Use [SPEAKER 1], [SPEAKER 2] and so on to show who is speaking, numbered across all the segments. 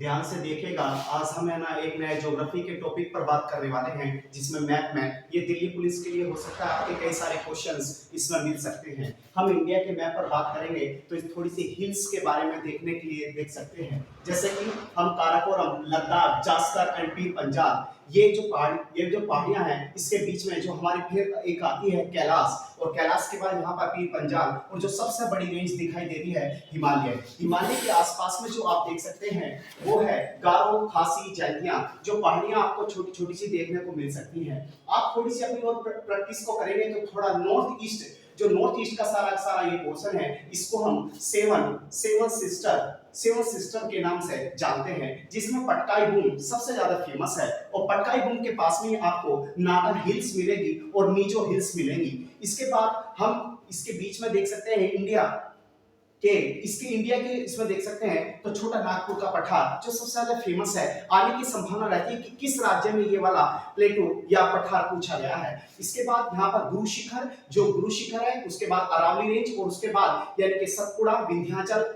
[SPEAKER 1] ध्यान से देखिएगा। आज हम है ना एक नए ज्योग्राफी के टॉपिक पर बात करने वाले हैं, जिसमें मैप में ये दिल्ली पुलिस के लिए हो सकता है आपके कई सारे क्वेश्चंस इसमें मिल सकते हैं। हम इंडिया के मैप पर बात करेंगे तो इस थोड़ी सी हिल्स के बारे में देखने के लिए देख सकते हैं, जैसे कि हम काराकोरम, लद्दाख, जास्कर एंड पीर पंजाल, ये जो पहाड़ियां हैं, इसके बीच में जो हमारी फिर एक आती है कैलाश, और कैलाश के बाद यहाँ पर पीर पंजाल, और जो सबसे बड़ी रेंज दिखाई दे रही है हिमालय। हिमालय के आसपास में जो आप देख सकते हैं वो है गारो, खासी, जैंतिया, जो पहाड़ियां आपको छोटी छोटी सी देखने को मिल सकती हैं। आप थोड़ी सी अपनी और प्रैक्टिस को करेंगे तो थोड़ा नॉर्थ ईस्ट, जो नॉर्थ ईस्ट का सारा सारा ये पोर्शन है, इसको हम सेवन सिस्टर के नाम से जानते हैं, जिसमें पटकाई बूम सबसे ज्यादा फेमस है। और पटकाई बूम के पास में आपको नागा हिल्स मिलेगी और मीजो हिल्स मिलेंगी। इसके बाद हम इसके बीच में देख सकते हैं इंडिया के इसमें देख सकते हैं तो छोटा नागपुर का पठार, जो सबसे ज्यादा फेमस है। आने की संभावना रहती है कि किस राज्य में ये वाला प्लेटो या पठार पूछा गया है। इसके बाद यहाँ पर गुरु शिखर, जो गुरु शिखर है, उसके बाद अरावली रेंज, और उसके बाद यानी कि सतपुड़ा, विंध्याचल,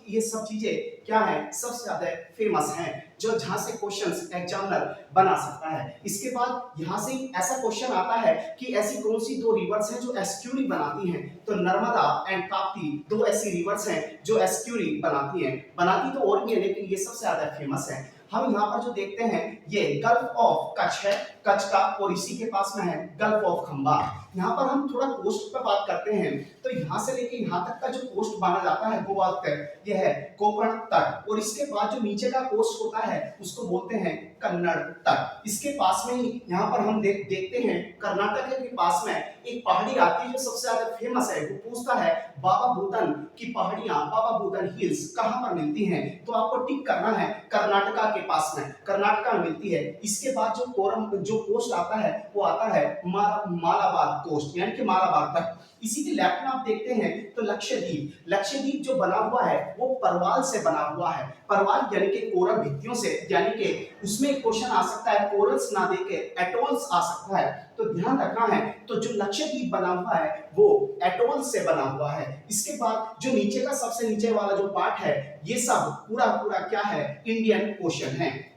[SPEAKER 1] ये सब चीजें क्या है, सबसे ज्यादा फेमस हैं, जो जहां से क्वेश्चंस एग्जामिनर बना सकता है। इसके बाद यहां से ऐसा क्वेश्चन आता है कि ऐसी कौन सी दो रिवर्स हैं जो एस्क्यूरी बनाती हैं, तो नर्मदा एंड ताप्ती दो ऐसी रिवर्स हैं जो एस्क्यूरी बनाती हैं। बनाती तो और भी है, लेकिन ये सबसे ज्यादा फेमस है। हम यहाँ पर जो देखते हैं ये गल्फ ऑफ कच्छ है, कच्छ का, और इसी के पास में है गल्फ ऑफ खंबा। यहाँ पर हम थोड़ा कोस्ट पर बात करते हैं तो यहाँ से लेके यहाँ तक का जो कोस्ट माना जाता है गोवा तक, यह है कोंकण तट, और इसके बाद जो नीचे का कोस्ट होता है उसको बोलते हैं कन्नड़ तट। इसके पास में ही यहाँ पर हम देखते हैं कर्नाटक के पास में एक पहाड़ी आती है जो सबसे ज्यादा फेमस है। वो पूछता है बाबा भूतन की पहाड़ियां, बाबा भूतन हिल्स कहाँ पर मिलती हैं, तो आपको टिक करना है कर्नाटका के पास में, कर्नाटका में मिलती है। इसके बाद जो कोस्ट आता है वो आता है मालाबार कोस्ट, यानी कि मालाबार तक। इसी के लेफ्ट में आप देखते हैं तो लक्षद्वीप जो बना हुआ है वो परवाल से बना हुआ है। परवाल यानी कि कोरल भित्तियों से, यानी कि उसमें क्वेश्चन आ सकता है कोरल्स ना देके एटोल्स आ सकता है, तो ध्यान रखना है। तो जो लक्षद्वीप बना हुआ है वो एटोल से बना हुआ है। इसके बाद जो नीचे का सबसे नीचे वाला जो पार्ट है, ये सब पूरा क्या है, इंडियन ओशन है।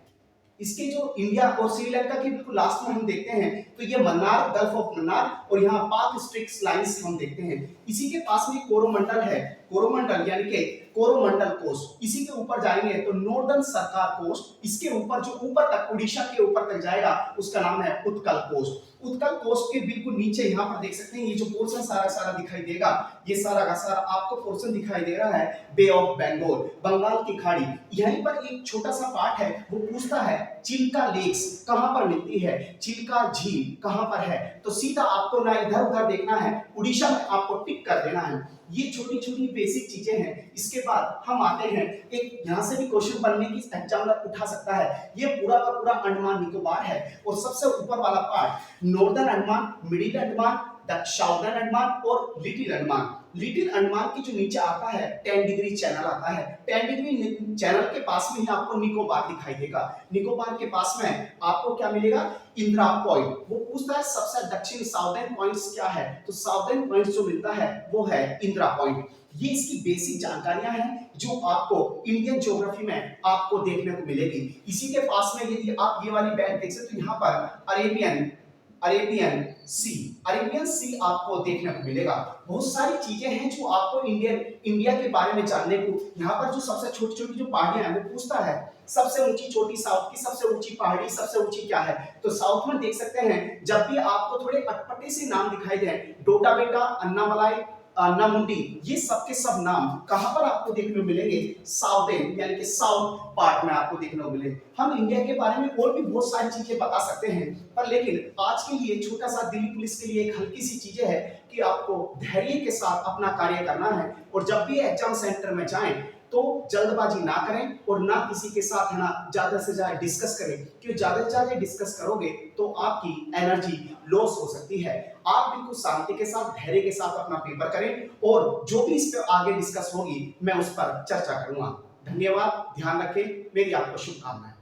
[SPEAKER 1] इसके जो इंडिया और श्रीलंका के बिल्कुल लास्ट में हम देखते हैं तो ये मन्नार, गल्फ ऑफ मन्नार, और यहाँ पाक स्ट्रिक्स लाइंस हम देखते हैं। इसी के पास में कोरोमंडल है, कोरोमंडल यानी कि कोरोमंडल कोस्ट। इसी के ऊपर जाएंगे तो नॉर्दर्न सरकार कोस्ट। इसके ऊपर जो ऊपर तक उड़ीसा के ऊपर तक जाएगा उसका नाम है उत्कल कोस्ट। उत्कल कोस्ट के बिल्कुल नीचे यहाँ पर देख सकते हैं ये जो पोर्शन सारा दिखाई देगा, ये सारा का सारा आपको पोर्शन दिखाई दे रहा है बे ऑफ बंगाल, बंगाल की खाड़ी। यहीं पर एक छोटा सा पार्ट है, वो पूछता है चिल्का लेक्स कहाँ पर मिलती है, चिल्का झील कहाँ पर है, तो सीधा आपको ना इधर उधर देखना है, उड़ीसा में आपको टिक कर देना है। ये छोटी छोटी बेसिक चीजें हैं। इसके बाद हम आते हैं, एक यहाँ से भी क्वेश्चन बनने की एग्जामिनर उठा सकता है। ये पूरा का पूरा अंडमान निकोबार है, और सबसे ऊपर वाला part northern Andaman, middle Andaman, southern Andaman और लिटिल अंडमान। लिटिल अंडमान की जो नीचे आता है 10 डिग्री चैनल आता है। 10 डिग्री चैनल के पास में ही आपको निकोबार दिखाई देगा। निकोबार के पास में आपको क्या मिलेगा, इंदिरा पॉइंट। वो पूछता है सबसे दक्षिण साउदर्न पॉइंट्स क्या है, तो साउदर्न पॉइंट जो मिलता है वो है इंदिरा पॉइंट। ये इसकी बेसिक जानकारियां हैं जो आपको इंडियन ज्योग्राफी में आपको देखने को मिलेगी। इसी के पास में यदि आप ये वाली बैग देख सकते हो, यहाँ पर अरेबियन सी आपको देखने को मिलेगा। बहुत सारी चीजें हैं जो आपको इंडिया के बारे में जानने को। यहाँ पर जो सबसे छोटी छोटी जो पहाड़ियां हैं वो पूछता है सबसे ऊंची चोटी, साउथ की सबसे ऊंची पहाड़ी सबसे ऊंची क्या है, तो साउथ में देख सकते हैं जब भी आपको थोड़े अटपटे से नाम दिखाई दे, डोटा बेटा, अन्नामलाई, अन्नामुंडी, ये सब के सब नाम कहां पर आपको देखने को मिलेंगे, साउथर्न यानी कि साउथ पार्ट में आपको देखने को मिलेंगे। हम इंडिया के बारे में और भी बहुत सारी चीजें बता सकते हैं, पर लेकिन आज के लिए छोटा सा दिल्ली पुलिस के लिए एक हल्की सी चीजें है कि आपको धैर्य के साथ अपना कार्य करना है, और जब भी एग्जाम सेंटर में जाएं तो जल्दबाजी ना करें, और ना किसी के साथ है ना ज्यादा से ज्यादा डिस्कस करें, क्योंकि ज्यादा से ज्यादा डिस्कस करोगे तो आपकी एनर्जी लॉस हो सकती है। आप बिल्कुल शांति के साथ, धैर्य के साथ अपना पेपर करें, और जो भी इस पे आगे डिस्कस होगी मैं उस पर चर्चा करूंगा। धन्यवाद, ध्यान रखें, मेरी आपको शुभकामनाएं।